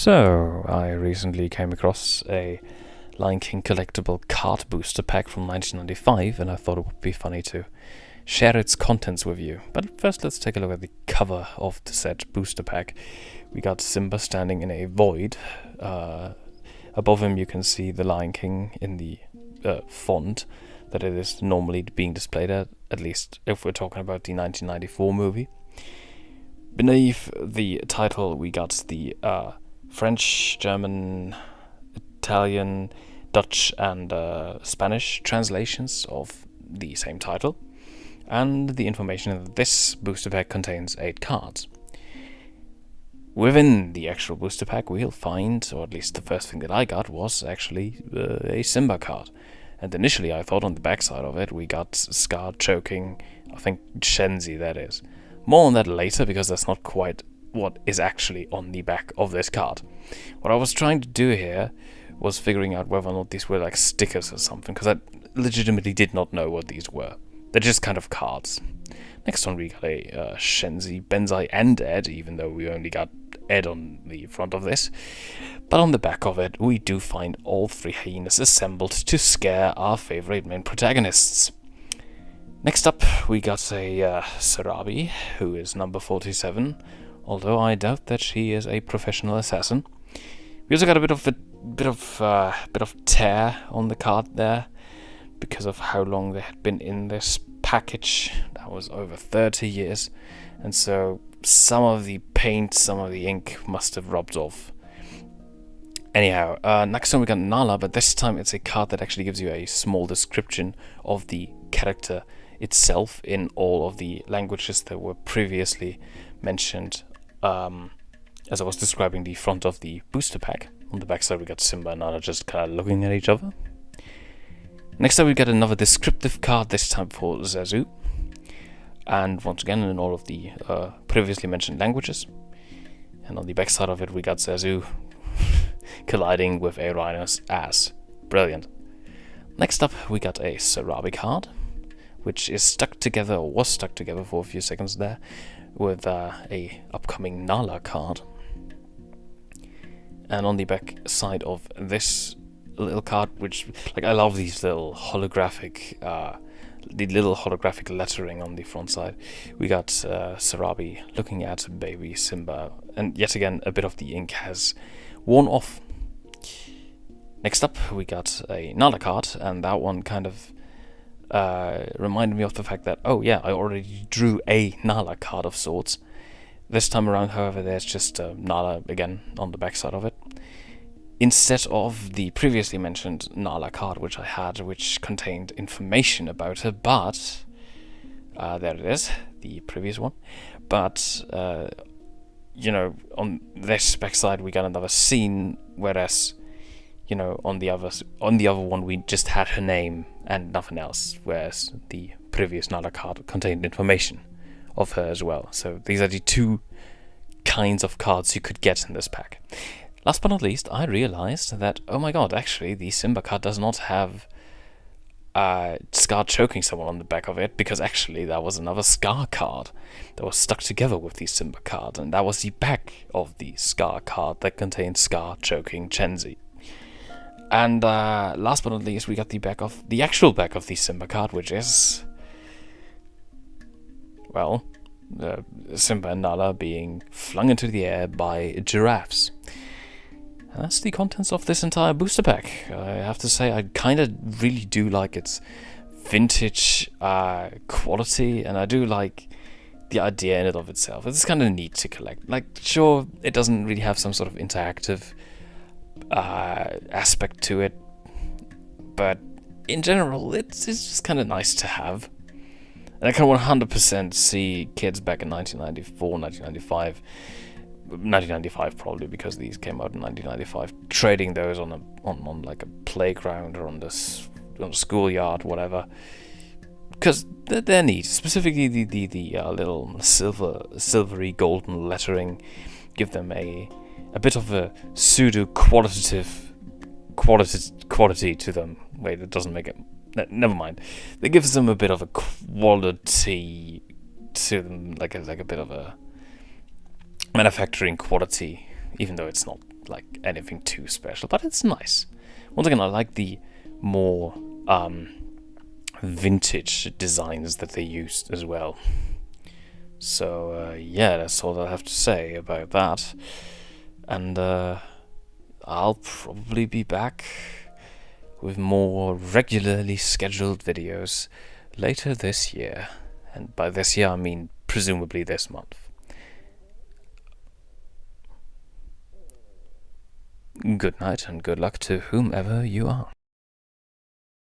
So, I recently came across a Lion King collectible card booster pack from 1995, and I thought it would be funny to share its contents with you. But first, let's take a look at the cover of the said booster pack. We got Simba standing in a void. Above him, you can see the Lion King in the font that it is normally being displayed at least if we're talking about the 1994 movie. Beneath the title, we got the French, German, Italian, Dutch, and Spanish translations of the same title, and the information that this booster pack contains 8 cards. Within the actual booster pack, we'll find, or at least the first thing that I got was actually a Simba card. And initially I thought on the backside of it we got Scar choking, I think Shenzi that is. More on that later, because that's not quite what is actually on the back of this card. What I was trying to do here was figuring out whether or not these were like stickers or something, because I legitimately did not know what these were. They're just kind of cards. Next one we got a Shenzi, Benzai, and Ed, even though we only got Ed on the front of this. But on the back of it, we do find all 3 hyenas assembled to scare our favorite main protagonists. Next up, we got a Sarabi, who is number 47, although I doubt that she is a professional assassin. We also got a bit of tear on the card there, because of how long they had been in this package. That was over 30 years, and so some of the paint, some of the ink must have rubbed off. Anyhow, next time we got Nala, but this time it's a card that actually gives you a small description of the character itself in all of the languages that were previously mentioned as I was describing the front of the booster pack. On the back side we got Simba and Nala just kind of looking at each other. Next up we got another descriptive card, this time for Zazu, and once again in all of the previously mentioned languages. And on the back side of it we got Zazu colliding with a rhino's ass. Brilliant. Next up we got a Sarabi card, which is stuck together, or was stuck together for a few seconds there, with a upcoming Nala card. And on the back side of this little card, which, like, I love these little holographic, the little holographic lettering on the front side. We got Sarabi looking at baby Simba, and yet again a bit of the ink has worn off. Next up we got a Nala card, and that one kind of reminded me of the fact that, oh yeah, I already drew a Nala card of sorts. This time around, however, there's just Nala again on the backside of it, instead of the previously mentioned Nala card which I had, which contained information about her. But there it is, the previous one. But on this backside we got another scene, whereas on the other one we just had her name and nothing else, whereas the previous Nala card contained information of her as well. So these are the 2 kinds of cards you could get in this pack. Last but not least, I realized that, oh my god, actually the Simba card does not have Scar choking someone on the back of it, because actually that was another Scar card that was stuck together with the Simba card, and that was the back of the Scar card that contained Scar choking Shenzi. And last but not least, we got the actual back of the Simba card, which is, well, Simba and Nala being flung into the air by giraffes. And that's the contents of this entire booster pack. I have to say, I kind of really do like its vintage quality, and I do like the idea in and of itself. It's kind of neat to collect. Like, sure, it doesn't really have some sort of interactive aspect to it, but in general it's just kind of nice to have. And I can 100% see kids back in 1994, 1995 probably, because these came out in 1995, trading those on like a playground or on the schoolyard, whatever, because they're neat. Specifically the little silvery golden lettering give them a bit of a pseudo qualitative quality to them. Wait, that doesn't make it. Never mind. That gives them a bit of a quality to them, like a bit of a manufacturing quality, even though it's not like anything too special, but it's nice. Once again, I like the more vintage designs that they used as well. So yeah, that's all I have to say about that. And I'll probably be back with more regularly scheduled videos later this year. And by this year, I mean presumably this month. Good night and good luck to whomever you are.